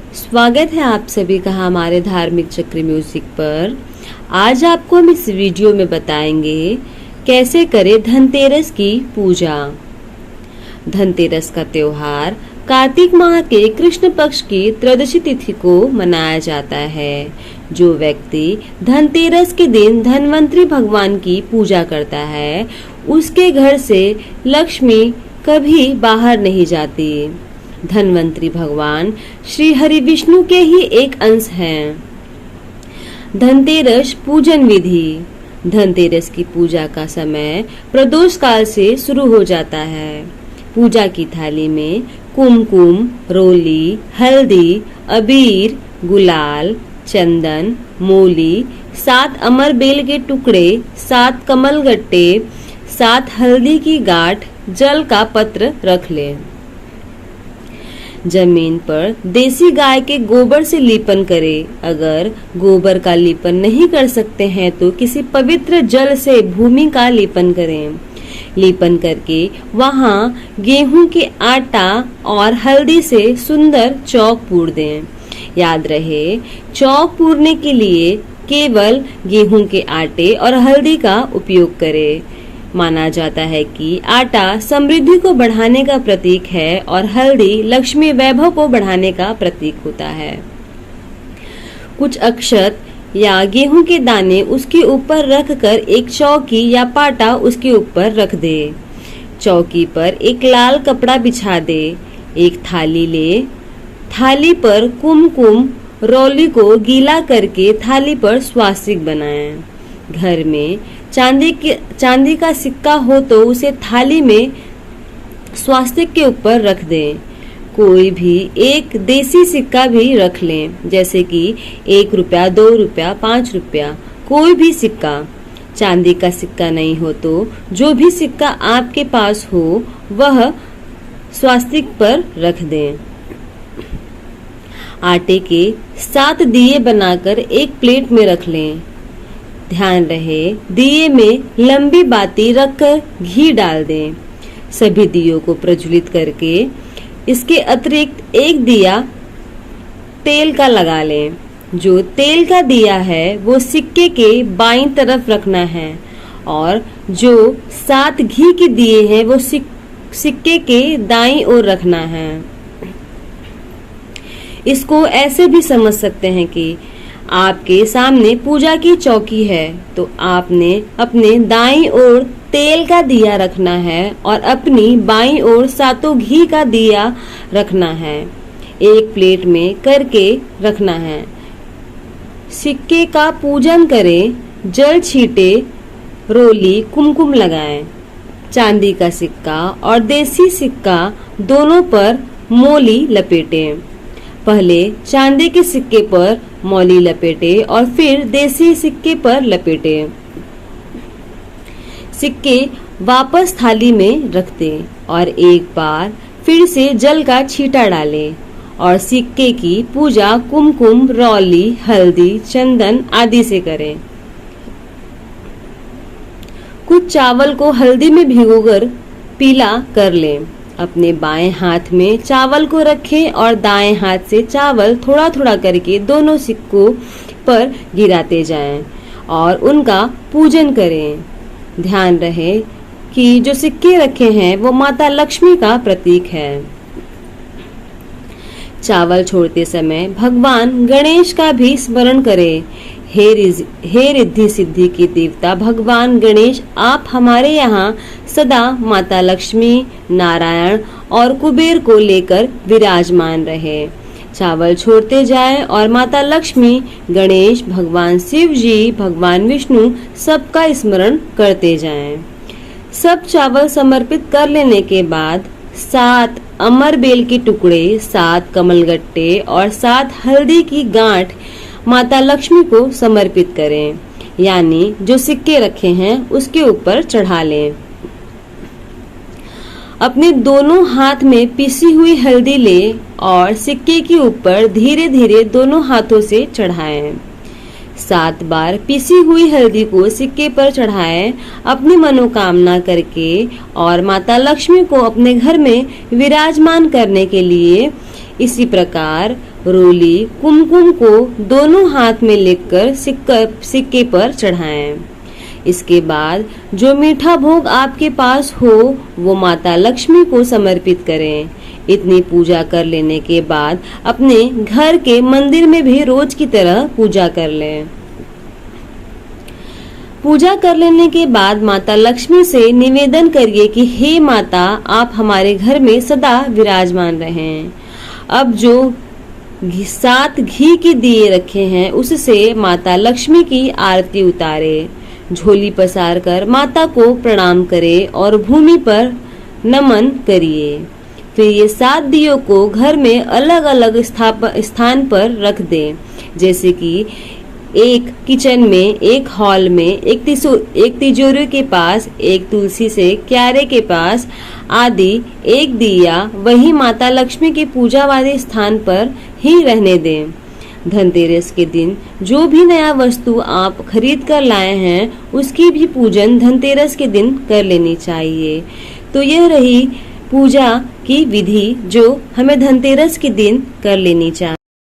स्वागत है आप सभी का हमारे धार्मिक चक्र म्यूजिक पर। आज आपको हम इस वीडियो में बताएंगे कैसे करें धनतेरस की पूजा। धनतेरस का त्योहार कार्तिक माह के कृष्ण पक्ष की त्रयोदशी तिथि को मनाया जाता है। जो व्यक्ति धनतेरस के दिन धनवंतरी भगवान की पूजा करता है, उसके घर से लक्ष्मी कभी बाहर नहीं जाती। धनवंतरी भगवान श्री हरि विष्णु के ही एक अंश हैं। धनतेरस पूजन विधि। धनतेरस की पूजा का समय प्रदोष काल से शुरू हो जाता है। पूजा की थाली में कुमकुम, रोली, हल्दी, अबीर, गुलाल, चंदन, मूली, 7 अमर बेल के टुकड़े, 7 कमल गट्टे, 7 हल्दी की गांठ, जल का पत्र रख लें। जमीन पर देसी गाय के गोबर से लीपन करें। अगर गोबर का लीपन नहीं कर सकते हैं तो किसी पवित्र जल से भूमि का लीपन करें। लीपन करके वहां गेहूं के आटा और हल्दी से सुंदर चौक पूर दें। याद रहे, चौक पूरने के लिए केवल गेहूं के आटे और हल्दी का उपयोग करें। माना जाता है कि आटा समृद्धि को बढ़ाने का प्रतीक है और हल्दी लक्ष्मी वैभव को बढ़ाने का प्रतीक होता है। कुछ अक्षत या गेहूं के दाने उसके ऊपर रखकर एक चौकी या पाटा उसके ऊपर रख दे। चौकी पर एक लाल कपड़ा बिछा दे। एक थाली ले। थाली पर कुमकुम रोली को गीला करके थाली पर स्वास्तिक बनाएं। घर में चांदी का सिक्का हो तो उसे थाली में स्वास्तिक के ऊपर रख दें। कोई भी एक देसी सिक्का भी रख लें, जैसे कि 1 रुपया, 2 रुपया, 5 रुपया, कोई भी सिक्का। चांदी का सिक्का नहीं हो तो जो भी सिक्का आपके पास हो वह स्वास्तिक पर रख दें। आटे के 7 दिए बनाकर एक प्लेट में रख लें। ध्यान रहे, दिए में लंबी बाती रखकर घी डाल दें। सभी दियों को प्रज्वलित करके इसके अतिरिक्त एक दिया तेल का लगा लें। जो तेल का दिया है वो सिक्के के बाईं तरफ रखना है और जो 7 घी के दिए हैं वो सिक्के के दाईं ओर रखना है। इसको ऐसे भी समझ सकते हैं कि आपके सामने पूजा की चौकी है तो आपने अपने दाईं ओर तेल का दिया रखना है और अपनी बाईं ओर 7 घी का दिया रखना है। एक प्लेट में करके रखना है। सिक्के का पूजन करें, जल छीटे, रोली, कुमकुम लगाएं। चांदी का सिक्का और देसी सिक्का दोनों पर मोली लपेटें। पहले चांदी के सिक्के पर मौली लपेटे और फिर देसी सिक्के पर लपेटे। सिक्के वापस थाली में रख दें और एक बार फिर से जल का छींटा डालें और सिक्के की पूजा कुमकुम, रौली, हल्दी, चंदन आदि से करें। कुछ चावल को हल्दी में भिगोकर पीला कर लें। अपने बाएं हाथ में चावल को रखें और दाएं हाथ से चावल थोड़ा थोड़ा करके दोनों सिक्कों पर गिराते जाएं और उनका पूजन करें। ध्यान रहे कि जो सिक्के रखे हैं वो माता लक्ष्मी का प्रतीक है। चावल छोड़ते समय भगवान गणेश का भी स्मरण करें। हे रिद्धि सिद्धि के देवता भगवान गणेश, आप हमारे यहाँ सदा माता लक्ष्मी, नारायण और कुबेर को लेकर विराजमान रहे। चावल छोड़ते जाएं और माता लक्ष्मी, गणेश, भगवान शिव जी, भगवान विष्णु सबका स्मरण करते जाएं। सब चावल समर्पित कर लेने के बाद 7 अमर बेल के टुकड़े, 7 कमलगट्टे और 7 हल्दी की गांठ माता लक्ष्मी को समर्पित करें, यानी जो सिक्के रखे हैं उसके ऊपर चढ़ा लें। अपने दोनों हाथ में पिसी हुई हल्दी लें और सिक्के के ऊपर धीरे धीरे दोनों हाथों से चढ़ाएं। 7 बार पिसी हुई हल्दी को सिक्के पर चढ़ाएं अपनी मनोकामना करके और माता लक्ष्मी को अपने घर में विराजमान करने के लिए इसी प्रकार रोली कुमकुम को दोनों हाथ में लेकर सिक्के पर चढ़ाएं। इसके बाद जो मीठा भोग आपके पास हो वो माता लक्ष्मी को समर्पित करें। इतनी पूजा कर लेने के बाद अपने घर के मंदिर में भी रोज की तरह पूजा कर लें। पूजा कर लेने के बाद माता लक्ष्मी से निवेदन करिए कि हे माता, आप हमारे घर में सदा विराजमान रहें। अब जो 7 घी के दिए रखे हैं उससे माता लक्ष्मी की आरती उतारे। झोली पसार कर माता को प्रणाम करें और भूमि पर नमन करिए। फिर ये 7 दियों को घर में अलग अलग स्थान पर रख दें, जैसे कि एक किचन में, एक हॉल में, एक तिजोरी के पास, एक तुलसी से क्यारे के पास आदि। एक दिया वही माता लक्ष्मी के पूजा वाले स्थान पर ही रहने दें। धनतेरस के दिन जो भी नया वस्तु आप खरीद कर लाए हैं उसकी भी पूजन धनतेरस के दिन कर लेनी चाहिए। तो यह रही पूजा की विधि जो हमें धनतेरस के दिन कर लेनी चाहिए।